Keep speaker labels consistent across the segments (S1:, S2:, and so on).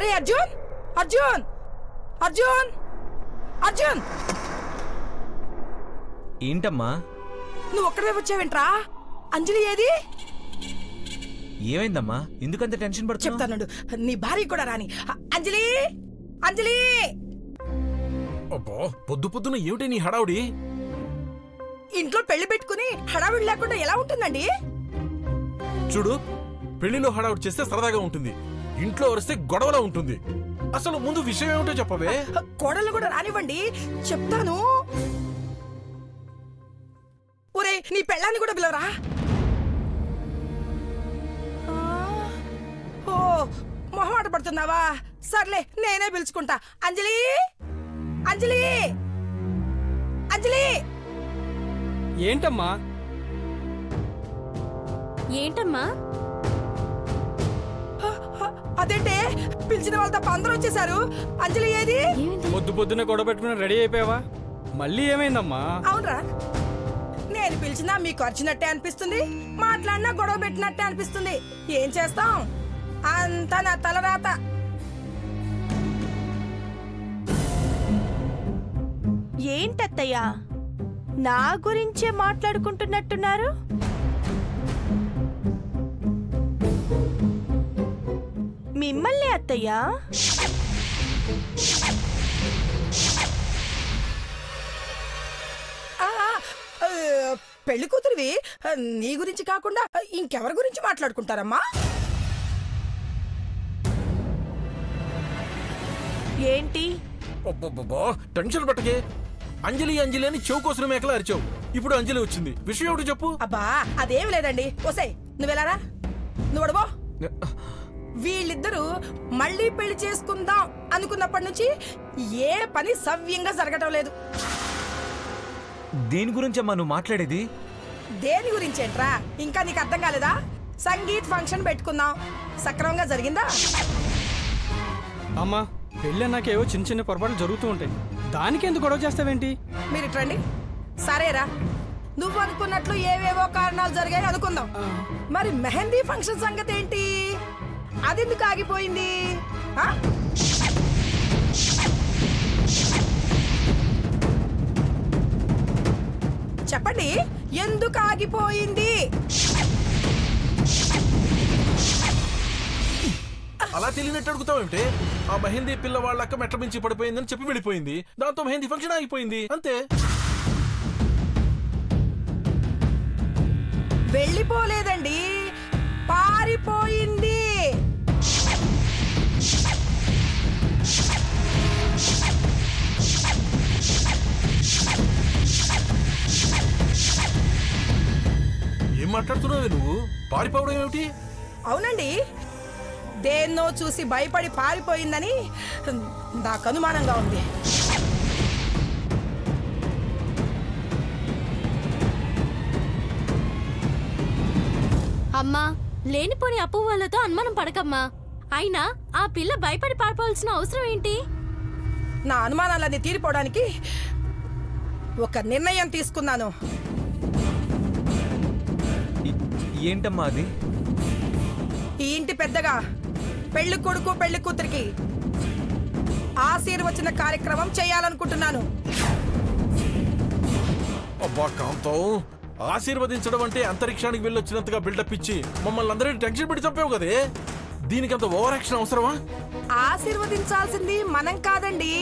S1: అరే అర్జున్ అర్జున్ అర్జున్ అర్జున్
S2: ఏంటమ్మా
S1: నువ్వు ఒక్కడే వచ్చావేంట్రా? అంజలి ఏది?
S2: ఏమైందమ్మా? ఎందుకంత టెన్షన్ పడుతున్నావు?
S1: చెప్తానుండు, నీ భార్య కూడా రాని. అంజలి అంజలి
S3: అబ్బా పొద్దు పొద్దున ఏమిటి నీ హడావుడి?
S1: ఇంట్లో పెళ్లి పెట్టుకుని హడావిడి లేకుండా ఎలా ఉంటుందండి?
S3: చూడు, పెళ్లిలో హడావుడి చేస్తే సరదాగా ఉంటుంది, ఇంట్లో వరిస్తే గొడవలా ఉంటుంది. అసలు ముందు విషయం ఏమిటో చెప్పవే.
S1: కోడలు కూడా రానివ్వండి, చెప్తాను. ఒరే నీ పెళ్ళాన్ని కూడా పిలవరా. ఓ మొహమాట పడుతున్నావా? సర్లే నేనే పిలుచుకుంటా. అంజలి అంజలి అంజలి.
S4: ఏంటమ్మా?
S5: ఏంటమ్మా?
S1: అదేంటే పిలిచిన వాళ్ళ తప్ప అందరూ వచ్చేసారు. అంజలి ఏది?
S4: పొద్దు పొద్దున గొడవ పెట్టుకుని రెడీ అయిపోయావా? మళ్ళీ ఏమైందమ్మా?
S1: అవునరా, నేను పిలిచినా మీకు వచ్చినట్టే అనిపిస్తుంది, మాట్లాడినా గొడవ పెట్టినట్టే అనిపిస్తుంది. ఏం చేస్తాం, అంతా నా తలరాత.
S6: ఏంటత్తయ్యా, నా గురించే మాట్లాడుకుంటున్నట్టున్నారు? మిమ్మల్ని అత్తయ్యా?
S1: పెళ్లి కూతురివి, నీ గురించి కాకుండా ఇంకెవరి గురించి మాట్లాడుకుంటారమ్మా?
S6: ఏంటి?
S3: టెన్షన్ పట్టకే. అంజలి అంజలి అని చెవు కోసం మేకలా అరిచావు. ఇప్పుడు అంజలి వచ్చింది, విషయం ఏమిటో చెప్పు.
S1: అబ్బా అదేమి లేదండి. ఓసే నువ్వెలారా, నువ్వడబో. వీళ్ళిద్దరూ మళ్ళీ పెళ్లి చేసుకుందాం అనుకున్నప్పటి నుంచి ఏ పని సవ్యంగా జరగటం లేదు.
S2: దేని గురించమ్మా నువ్వు మాట్లాడేది?
S1: దేని గురించేంట్రా, ఇంకా నీకు అర్థం కాలేదా? సంగీత్ ఫంక్షన్ పెట్టుకుందాం, సక్రమంగా జరిగిందా?
S4: అమ్మా, పెళ్ళి నాకేవో చిన్న చిన్న పొరపాట్లు జరుగుతూ ఉంటాయి, దానికి ఎందుకు గొడవ చేస్తావేంటి?
S1: మీరు ఇట్రండి. సరేరా, నువ్వు అనుకున్నట్లు ఏవేవో కారణాలు జరిగాయి అనుకుందాం. మరి మెహందీ ఫంక్షన్ సంగతి ఏంటి? అదెందుకు ఆగిపోయింది? చెప్పండి, ఎందుకు ఆగిపోయింది?
S3: అలా తెలియనట్టు అడుగుతావేమిటి? ఆ మెహందీ పిల్ల వాళ్ళక్క మెట్ల మించి పడిపోయిందని చెప్పి వెళ్ళిపోయింది, దాంతో మెహందీ ఫంక్షన్ ఆగిపోయింది, అంతే.
S1: వెళ్ళిపోలేదండి, పారిపోయింది.
S3: ఏం మాట్లాడుతున్నావే నువ్వు? పారిపోవడం ఏమిటి?
S1: అవునండి, దేన్నో చూసి భయపడి పారిపోయిందని నాకు అనుమానంగా ఉంది.
S5: అమ్మా, లేనిపోని అపోహలతో అనుమానం పడకమ్మా. అయినా ఆ పిల్ల భయపడి పారిపోవాల్సిన అవసరం ఏంటి?
S1: నా అనుమానాలన్నీ తీరిపోవడానికి ఒక నిర్ణయం తీసుకున్నాను.
S2: ఏంటమ్మా అది?
S1: ఈ ఇంటి పెద్దగా పెళ్లి కొడుకు పెళ్లి కూతురికి ఆశీర్వచన కార్యక్రమం చేయాలనుకుంటున్నాను.
S3: అబ్బా కాంతం, ఆశీర్వదించడం అంటే అంతరిక్షానికి వెళ్ళొచ్చినంతగా బిల్డప్ ఇచ్చి మమ్మల్ని అందరినీ టెన్షన్ పెట్టి చంపావు కదే. దీనికంత ఓవర్ యాక్షన్ అవసరమా?
S1: ఆశీర్వదించాల్సింది మనం కాదండి.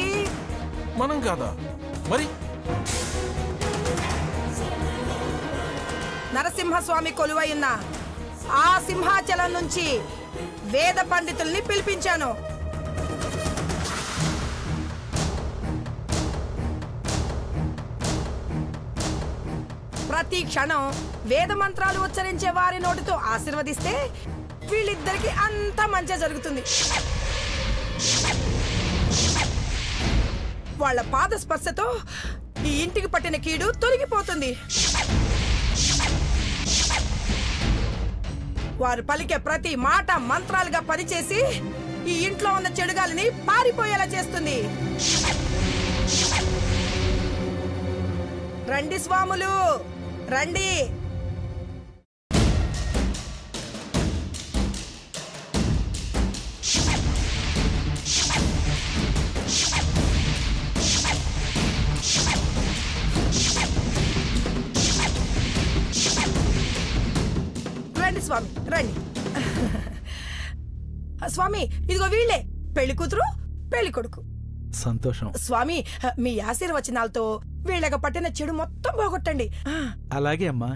S3: మనం కాదా? మరి
S1: నరసింహస్వామి కొలువై ఉన్న ఆ సింహాచలం నుంచి వేద పండితుల్ని పిలిపించాను. ప్రతి క్షణం వేద మంత్రాలు ఉచ్చరించే వారి నోటితో ఆశీర్వదిస్తే వీళ్ళిద్దరికి అంతా మంచి జరుగుతుంది. వాళ్ళ పాద స్పర్శతో ఈ ఇంటికి పట్టిన కీడు తొలగిపోతుంది. వారు పలికే ప్రతి మాట మంత్రాలుగా పనిచేసి ఈ ఇంట్లో ఉన్న చెడుగాలిని పారిపోయేలా చేస్తుంది. రండి స్వాములు, రండి. రండి స్వామి రండి. స్వామి ఇదిగో వీళ్ళే పెళ్లి కూతురు పెళ్లి కొడుకు.
S7: సంతోషం.
S1: స్వామి మీ ఆశీర్వచనాలతో వీళ్ళకి పట్టిన చెడు మొత్తం పోగొట్టండి.
S7: అలాగే అమ్మా.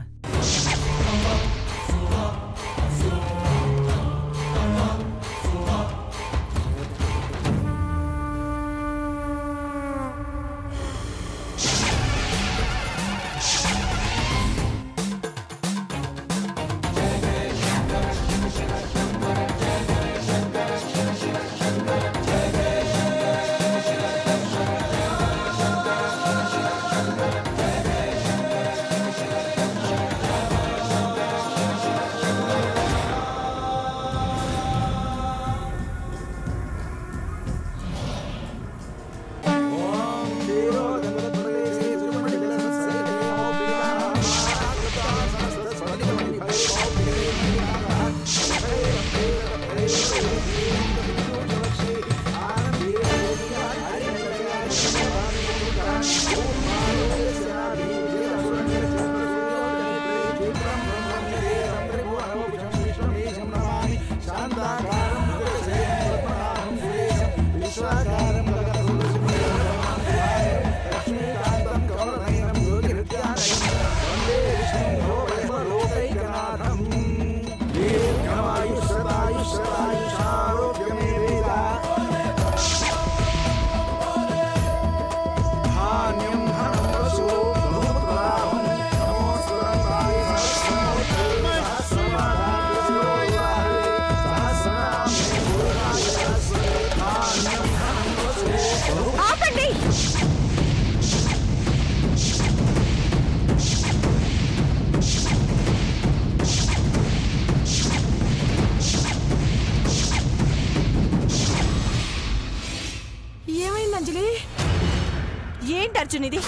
S6: ఏంటి అర్జున్ ఇది?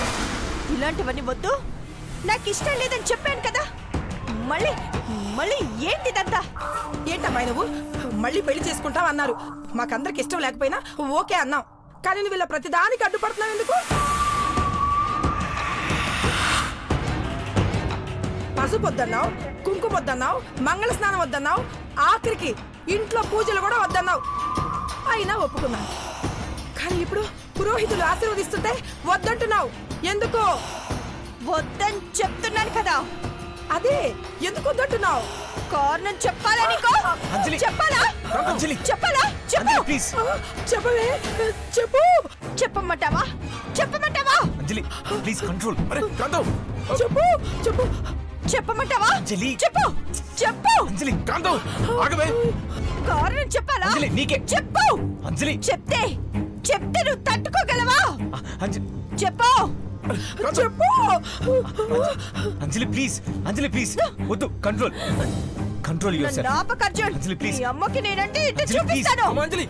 S6: ఇలాంటివన్నీ వద్దు, నాకు ఇష్టం లేదని చెప్పాను కదా. మళ్ళీ మళ్ళీ ఏంటిదంతా?
S1: ఏంటమ్మా నువ్వు మళ్ళీ పెళ్లి చేసుకుంటావు అన్నారు. మాకందరికి ఇష్టం లేకపోయినా ఓకే అన్నాం. కానీ నువ్వు ఇలా ప్రతిదానికి అడ్డుపడుతున్నావు ఎందుకు? పసుపు వద్దన్నావు, కుంకుమ వద్దన్నావు, మంగళ స్నానం వద్దన్నావు, ఆఖరికి ఇంట్లో పూజలు కూడా వద్దన్నావు. అయినా ఒప్పుకున్నాను. కానీ ఇప్పుడు పురోహితులు ఆశీర్వదిస్తుంటే వద్దంటున్నావు. ఎందుకు?
S6: వద్దని చెప్తున్నాను కదా.
S1: అదే ఎందుకు వద్దంటున్నావు?
S6: కారణం చెప్పాలా నీకు? చెప్పాలా? చెప్పాలా? చెప్పు.
S1: చెప్పవే, చెప్పు.
S6: చెప్పమంటావా? చెప్పమంటావా?
S2: అంజలి ప్లీజ్ కంట్రోల్.
S3: అరే కాంతం,
S1: చెప్పు చెప్పు.
S6: చెప్పమంటావా?
S2: అంజలి
S6: చెప్పు చెప్పు.
S2: అంజలి
S3: కాంతం ఆగవే.
S6: కారణం చెప్పాలా?
S2: అంజలి నీకే
S6: చెప్పు.
S2: అంజలి
S6: చెప్తే నువ్వు తట్టుకోగలవా?
S2: అంజలి
S6: చెప్పు
S1: చెప్పు.
S2: అంజలి ప్లీజ్, అంజలి ప్లీజ్ వద్దు. Control control yourself.
S6: నాపకర్జున్,
S2: అంజలి ప్లీజ్.
S6: నీ అమ్మకి నేనంటే ఇట్లా
S2: అంజలి, ప్లీజ్.
S6: చూపిస్తాను.
S3: అమ్మా అంజలి,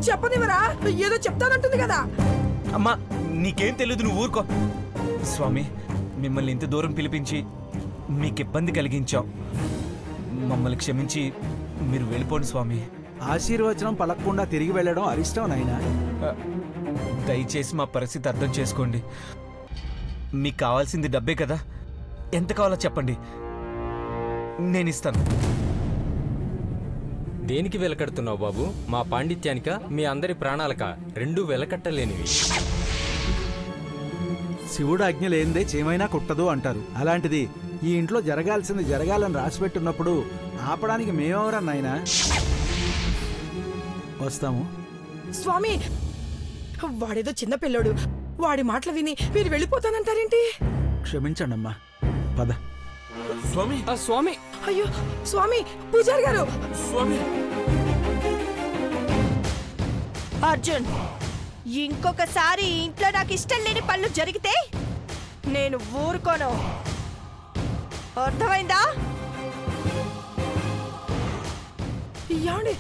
S1: చెప్పనివరా? ఏదో చెప్తానంటుంది కదా.
S2: అమ్మా నీకేం తెలియదు, నువ్వు ఊరుకో. స్వామి మిమ్మల్ని ఇంత దూరం పిలిపించి మీకు ఇబ్బంది కలిగించాం. మమ్మల్ని క్షమించి మీరు వెళ్ళిపోండి స్వామి.
S7: ఆశీర్వచనం పలకకుండా తిరిగి వెళ్ళడం అరిష్టం నాయనా.
S2: దయచేసి మా పరిస్థితి అర్థం చేసుకోండి. మీకు కావాల్సింది డబ్బే కదా, ఎంత కావాలో చెప్పండి, నేను ఇస్తాను.
S8: దేనికి వెలకడుతున్నావు బాబు? మా పాండిత్యానిక, మీ అందరి ప్రాణాలక? రెండూ వెలకట్టలేనివి.
S7: శివుడు ఆజ్ఞ లేనిదే చేమైనా కుట్టదు అంటారు. అలాంటిది ఈ ఇంట్లో జరగాల్సింది జరగాలని రాసిపెట్టున్నప్పుడు ఆపడానికి మేమెవరా నాయనా? వస్తాము.
S1: స్వామి వాడేదో చిన్న పిల్లోడు, వాడి మాటలు విని మీరు వెళ్ళిపోతానంటారేంటి?
S7: క్షమించండి అమ్మా, పద.
S3: స్వామి
S4: స్వామి
S1: అయ్యో స్వామి, పూజారి గారు.
S3: స్వామి
S6: అర్జున్, ఇంకొకసారి ఈ ఇంట్లో నాకు ఇష్టం లేని పనులు జరిగితే నేను ఊరుకోను. అర్థమైందా?
S1: ఏమండి,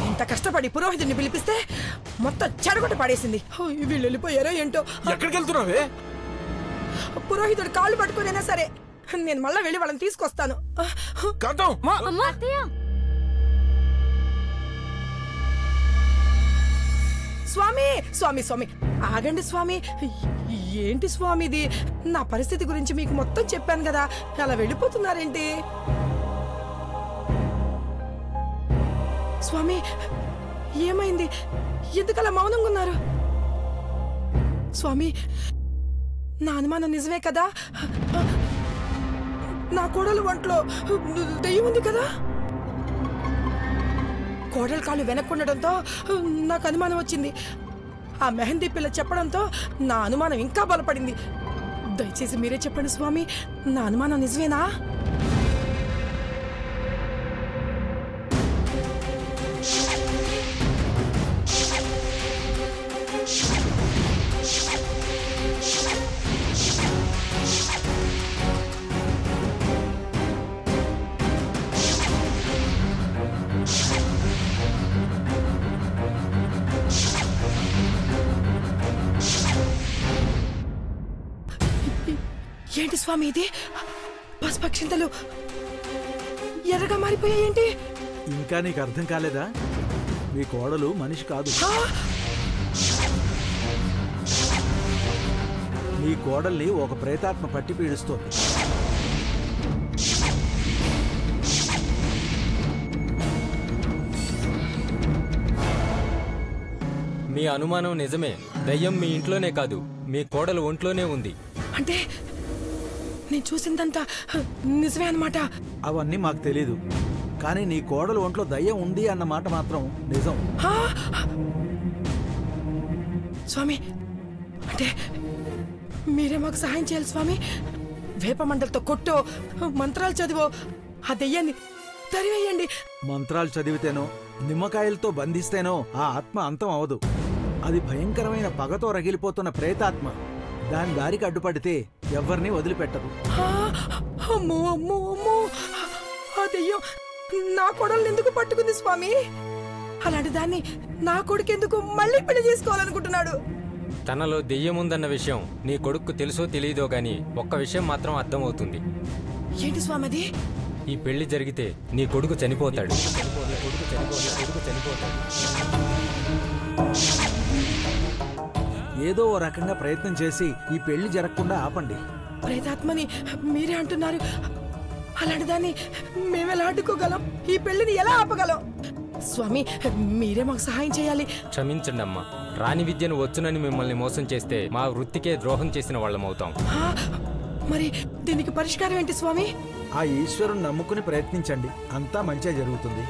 S1: ఇంత కష్టపడి పురోహితుడిని పిలిపిస్తే మొత్తం చెడగొట్ట పడేసింది. వీళ్ళు వెళ్ళిపోయారో ఏంటో.
S3: ఎక్కడికి వెళ్తున్నావే?
S1: పురోహితుడు కాళ్ళు పట్టుకునైనా సరే నేను మళ్ళా వెళ్ళి వాళ్ళని తీసుకొస్తాను.
S3: కాంతం,
S5: అమ్మా అత్తయ్య.
S1: స్వామి స్వామి స్వామి ఆగండి స్వామి. ఏంటి స్వామి ఇది? నా పరిస్థితి గురించి మీకు మొత్తం చెప్పాను కదా, అలా వెళ్ళిపోతున్నారేంటి స్వామి? ఏమైంది? ఎందుకలా మౌనంగా ఉన్నారు స్వామి? నా అనుమానం నిజమే కదా? నా కోడలు ఒంట్లో దెయ్యం ఉంది కదా? కోడలు కాళ్ళు వెనక్కుండటంతో నాకు అనుమానం వచ్చింది. ఆ మెహందీ పిల్ల చెప్పడంతో నా అనుమానం ఇంకా బలపడింది. దయచేసి మీరే చెప్పండి స్వామి, నా అనుమానం నిజమేనా? ఏంటి స్వామి ఇది? పసుపక్షింతలు ఎర్రగా మారిపోయాయేంటి?
S7: ఇంకా నీకు అర్థం కాలేదా? మీ కోడలు మనిషి కాదు. నీ కోడల్ని ఒక ప్రేతాత్మ పట్టి పీడిస్తోంది.
S8: మీ అనుమానం నిజమే. దయ్యం మీ ఇంట్లోనే కాదు, మీ కోడలు ఒంట్లోనే ఉంది.
S1: అంటే నేను చూసిందంతా నిజమే అన్నమాట?
S7: అవన్నీ మాకు తెలీదు, కానీ నీ కోడలు ఒంట్లో దయ్యం ఉంది అన్న మాట మాత్రం నిజం.
S1: స్వామి అంటే మీరే మాకు సహాయం చేయాలి స్వామి. వేప మండలతో కొట్టో, మంత్రాలు చదివో ఆ దెయ్యాన్ని తరివేయండి.
S7: మంత్రాలు చదివితేనో నిమ్మకాయలతో బంధిస్తేనో ఆ ఆత్మ అంతం అవదు. అది భయంకరమైన పగతో రగిలిపోతున్న ప్రేతాత్మ. దాని దారికి అడ్డుపడితే ఎవరిని వదిలిపెట్టదు.
S1: అమ్మో అమ్మో అమ్మో, ఆ దెయ్యం నా కొడల్ని ఎందుకు పట్టుకుంది స్వామి? అలాంటి దాన్ని నా కొడుకెందుకు మళ్ళీ పెళ్లి చేసుకోవాలనుకుంటున్నాడు?
S8: తనలో దెయ్యం ఉందన్న విషయం నీ కొడుకు తెలుసో తెలియదో గాని ఒక్క విషయం మాత్రం అర్థమవుతుంది.
S1: ఏంటి స్వామి అది?
S8: ఈ పెళ్లి జరిగితే నీ కొడుకు చనిపోతాడు.
S7: ఏదో ఓ రకంగా ప్రయత్నం చేసి ఈ పెళ్లి జరగకుండా ఆపండి.
S1: ప్రేతాత్మని మీరే అంటున్నారు. అలాంటి దాన్ని మేమెలా అడ్డుకోగలం? ఈ పెళ్లిని ఎలా ఆపగలం? స్వామి మీరే మాకు సహాయం చేయాలి.
S8: క్షమించండి అమ్మా. రాని విద్యను వచ్చునని మిమ్మల్ని మోసం చేస్తే మా వృత్తికే ద్రోహం చేసిన వాళ్ళమవుతాం.
S1: మరి దీనికి పరిష్కారం ఏంటి స్వామి?
S7: ఆ ఈశ్వరుని నమ్ముకుని ప్రయత్నించండి, అంతా మంచిగా జరుగుతుంది.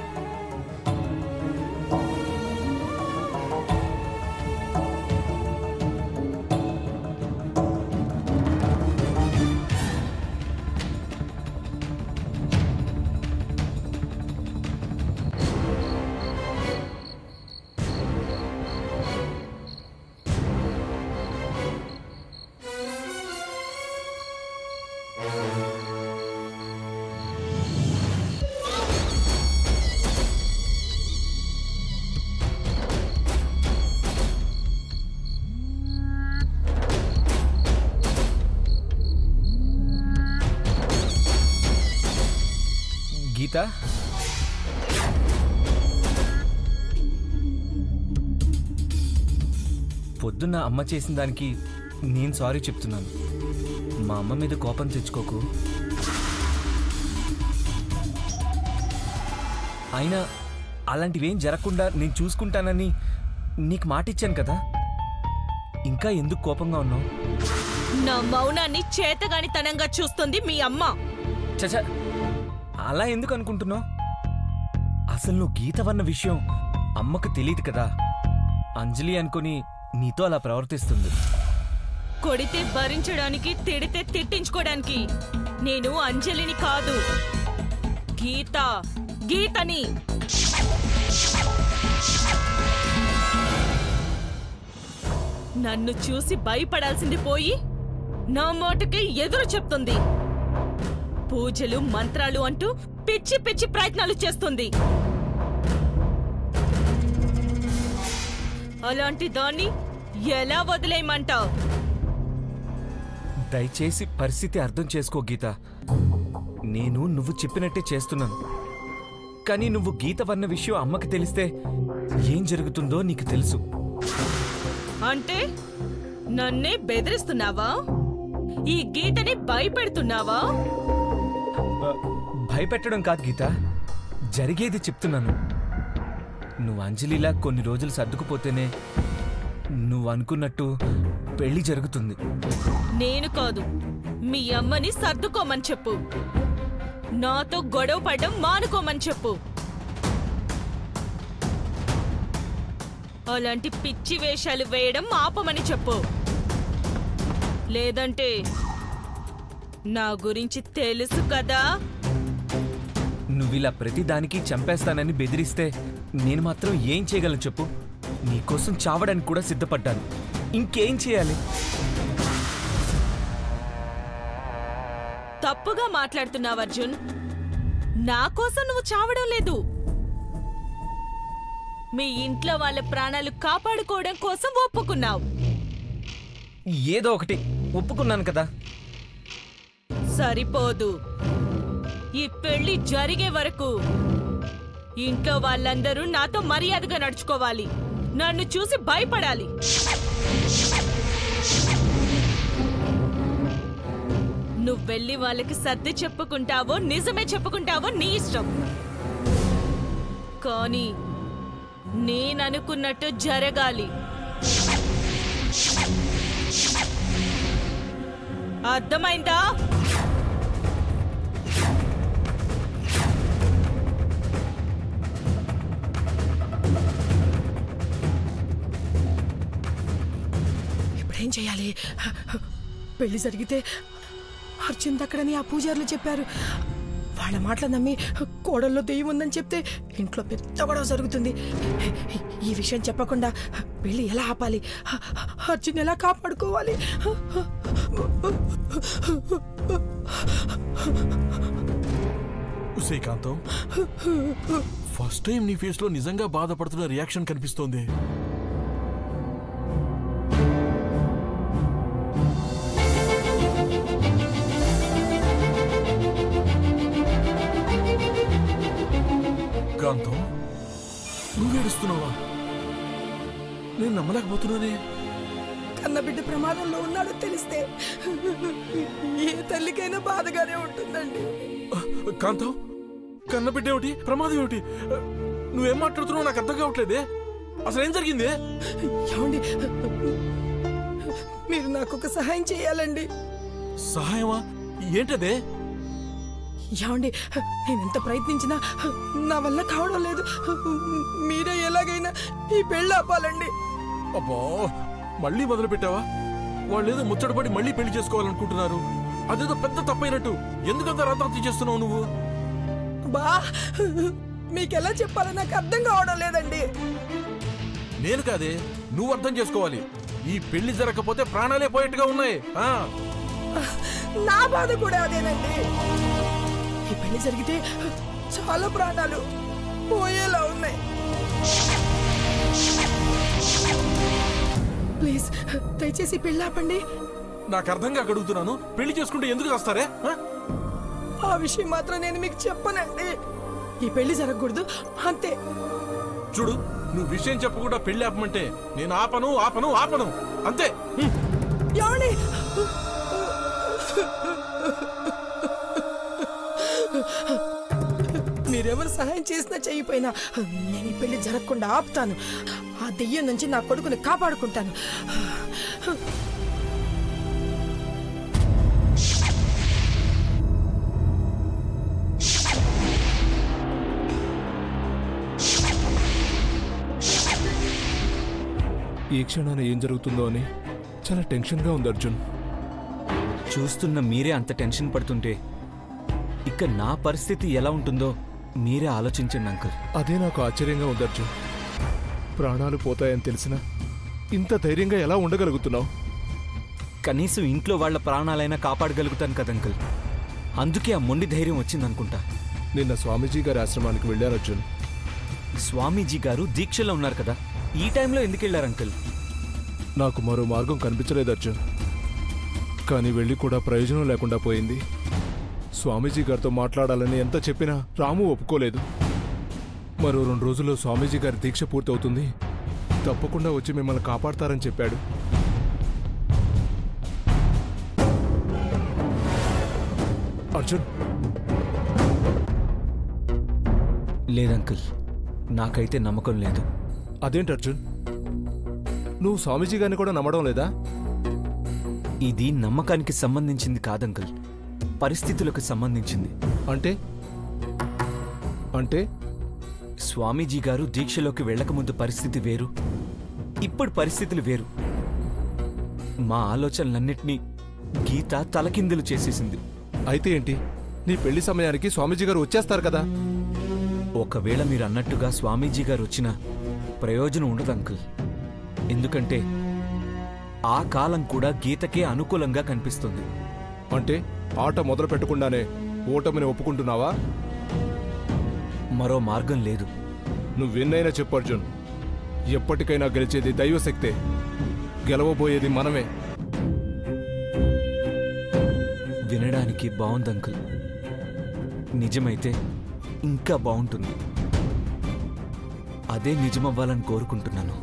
S2: గీత, పొద్దున్న అమ్మ చేసిన దానికి నేను సారీ చెప్తున్నాను. మా అమ్మ మీద కోపం తెచ్చుకోకు. అయినా అలాంటివేం జరగకుండా నేను చూసుకుంటానని నీకు మాటిచ్చాను కదా, ఇంకా ఎందుకు కోపంగా ఉన్నావు?
S6: నా మౌనాన్ని చేతగానితనంగా చూస్తుంది మీ అమ్మ.
S2: చచ, అలా ఎందుకు అనుకుంటున్నావు? అసలు నువ్వు గీతవన్న విషయం అమ్మకు తెలియదు కదా. అంజలి అనుకుని నీతో అలా ప్రవర్తిస్తుంది.
S6: కొడితే భరించడానికి, తిడితే తిట్టించుకోవడానికి నేను అంజలిని కాదు, గీతని. నన్ను చూసి భయపడాల్సింది పోయి నా మాటకి ఎదురు చెప్తుంది. పూజలు మంత్రాలు అంటూ పిచ్చి పిచ్చి ప్రయత్నాలు చేస్తుంది. అలాంటి దాన్ని ఎలా వదిలేయమంటావు?
S2: దయచేసి పరిస్థితి అర్థం చేసుకో గీత. నేను నువ్వు చెప్పినట్టే చేస్తున్నాను, కానీ నువ్వు గీతవన్న విషయం అమ్మకి తెలిస్తే ఏం జరుగుతుందో నీకు తెలుసు.
S6: అంటే నన్నే బెదిరిస్తున్నావా? ఈ గీతని భయపెడుతున్నావా?
S2: భయపెట్టడం కాదు గీత, జరిగేది చెప్తున్నాను. నువ్వు అంజలిలా కొన్ని రోజులు సర్దుకుపోతేనే నువ్వు అనుకున్నట్టు పెళ్లి జరుగుతుంది.
S6: నేను కాదు, మీ అమ్మని సర్దుకోమని చెప్పు. నాతో గొడవ పడడం మానుకోమని చెప్పు. అలాంటి పిచ్చి వేషాలు వేయడం ఆపమని చెప్పు. లేదంటే నా గురించి తెలుసు కదా.
S2: నువ్విలా ప్రతిదానికి చంపేస్తానని బెదిరిస్తే నేను మాత్రం ఏం చేయగలను చెప్పు? నీకోసం చావడానికి కూడా సిద్ధపడ్డాను. ఇంకేం చేయాలి?
S6: తప్పుగా మాట్లాడుతున్నావు అర్జున్. నా కోసం నువ్వు చావడం లేదు, మీ ఇంట్లో వాళ్ళ ప్రాణాలు కాపాడుకోవడం కోసం ఒప్పుకున్నావు.
S2: ఏదో ఒకటి ఒప్పుకున్నాను కదా.
S6: సరిపోదు. ఈ పెళ్లి జరిగే వరకు ఇంట్లో వాళ్ళందరూ నాతో మర్యాదగా నడుచుకోవాలి, నన్ను చూసి భయపడాలి. నువ్వెళ్ళి వాళ్ళకి సర్ది చెప్పుకుంటావో నిజమే చెప్పుకుంటావో నీ ఇష్టం. కానీ నేననుకున్నట్టు జరగాలి. అర్థమైందా?
S1: ఇప్పుడేం చేయాలి? పెళ్లి జరిగితే అర్జున్ దక్కడని ఆ పూజారులు చెప్పారు. వాళ్ళ మాటలు నమ్మి కోడల్లో దెయ్యం ఉందని చెప్తే ఇంట్లో పెద్ద గొడవ జరుగుతుంది. ఈ విషయం చెప్పకుండా పెళ్లి ఎలా ఆపాలి? అర్జున్ ఎలా కాపాడుకోవాలి?
S3: శ్రీకాంతం, ఫస్ట్ టైం నీ ఫేస్ లో నిజంగా బాధపడుతున్న రియాక్షన్ కనిపిస్తోంది. కాంతం, నువ్వేడుస్తున్నావా? నేను నమ్మలేకపోతున్నానే.
S1: కన్నబిడ్డ ప్రమాదంలో ఉన్నాడో తెలిస్తే ఏ తల్లికైనా బాధగానే ఉంటుందండి.
S3: కాంతం, కన్నబిడ్డ ఏమిటి, ప్రమాదం ఏమిటి? నువ్వేం మాట్లాడుతున్నావు నాకు అర్థం కావట్లేదే. అసలు ఏం జరిగింది?
S1: ఏమండి, మీరు నాకు ఒక సహాయం చేయాలండి.
S3: సహాయమా? ఏంటదే?
S1: ఏమండి, నేను ఎంత ప్రయత్నించినా నా వల్ల కావడం లేదు. మీరే ఎలాగైనా ఈ పెళ్లి ఆపాలండి.
S3: అబ్బా, మళ్ళీ మొదలు పెట్టావా? వాళ్ళేదో ముచ్చటపడి మళ్ళీ పెళ్లి చేసుకోవాలనుకుంటున్నారు. అదేదో పెద్ద తప్పైనట్టు ఎందుకంత రాతాంతి చేస్తున్నావు నువ్వు?
S1: బా, మీకెలా చెప్పాలో నాకు అర్థం కావడం లేదండి.
S3: నేను కాదే, నువ్వు అర్థం చేసుకోవాలి. ఈ పెళ్లి జరగకపోతే ప్రాణాలే పోయేట్టుగా ఉన్నాయి.
S1: నా బాధ కూడా అదేనండి. ఈ పెళ్లి జరిగితే చాలా ప్రాణాలు పోయేలా ఉన్నాయి. ప్లీజ్ దయచేసి పెళ్లి ఆపండి.
S3: నాకు అర్థంగా అడుగుతున్నాను, పెళ్లి చేసుకుంటే ఎందుకు వస్తారే?
S1: ఆ విషయం మాత్రం నేను మీకు చెప్పనండి. ఈ పెళ్లి జరగకూడదు అంతే.
S3: చూడు, నువ్వు విషయం చెప్పకుండా పెళ్లి ఆపమంటే నేను ఆపను ఆపను ఆపను అంతే.
S1: ఏమండి, మీరెవరు సహాయం చేసినా చెయ్యిపోయినా నేను ఈ పెళ్లి జరగకుండా ఆపుతాను. ఆ దెయ్యం నుంచి నా కొడుకుని కాపాడుకుంటాను.
S9: ఈ క్షణాన ఏం జరుగుతుందో అని చాలా టెన్షన్గా ఉంది అర్జున్.
S2: చూస్తున్న మీరే అంత టెన్షన్ పడుతుంటే ఇక నా పరిస్థితి ఎలా ఉంటుందో మీరే ఆలోచించండి అంకుల్.
S9: అదే నాకు ఆశ్చర్యంగా ఉంది అర్జున్. ప్రాణాలు పోతాయని తెలిసినా ఇంత ధైర్యంగా ఎలా ఉండగలుగుతున్నావు?
S2: కనీసం ఇంట్లో వాళ్ళ ప్రాణాలైనా కాపాడగలుగుతాను కదా అంకుల్. అందుకే ఆ మొండి ధైర్యం వచ్చిందనుకుంటా.
S9: నిన్న స్వామీజీ గారి ఆశ్రమానికి వెళ్ళాను అర్జున్.
S2: స్వామీజీ గారు దీక్షలో ఉన్నారు కదా, ఈ టైంలో ఎందుకు వెళ్ళారు అంకుల్?
S9: నాకు మరో మార్గం కనిపించలేదు అర్జున్. కానీ వెళ్ళి కూడా ప్రయోజనం లేకుండా పోయింది. స్వామీజీ గారితో మాట్లాడాలని ఎంత చెప్పినా రాము ఒప్పుకోలేదు. మరో 2 రోజుల్లో స్వామీజీ గారి దీక్ష పూర్తవుతుంది. తప్పకుండా వచ్చి మిమ్మల్ని కాపాడతారని చెప్పాడు. అర్జున్,
S2: లేదంకుల్, నాకైతే నమ్మకం లేదు.
S9: అదేంటి అర్జున్, నువ్వు స్వామీజీ గారిని కూడా నమ్మడం లేదా?
S2: ఇది నమ్మకానికి సంబంధించింది కాదంకుల్, పరిస్థితులకు సంబంధించింది.
S9: అంటే అంటే
S2: స్వామీజీ గారు దీక్షలోకి వెళ్ళకముందు పరిస్థితి వేరు, ఇప్పుడు పరిస్థితులు వేరు. మా ఆలోచనలన్నిటినీ గీత తలకిందులు చేసేసింది.
S9: అయితే ఏంటి, నీ పెళ్లి సమయానికి స్వామీజీ గారు వచ్చేస్తారు కదా?
S2: ఒకవేళ మీరు అన్నట్టుగా స్వామీజీ గారు వచ్చినా ప్రయోజనం ఉండదు అంకుల్. ఎందుకంటే ఆ కాలం కూడా గీతకే అనుకూలంగా కనిపిస్తుంది.
S9: అంటే ఆట మొదలు పెట్టకుండానే ఓటమిని ఒప్పుకుంటున్నావా?
S2: మరో మార్గం లేదు.
S9: నువ్వెన్నైనా చెప్పు అర్జున్, ఎప్పటికైనా గెలిచేది దైవశక్తే, గెలవబోయేది మనమే.
S2: వినడానికి బాగుంది అంకుల్, నిజమైతే ఇంకా బాగుంటుంది. అదే నిజమవ్వాలని కోరుకుంటున్నాను.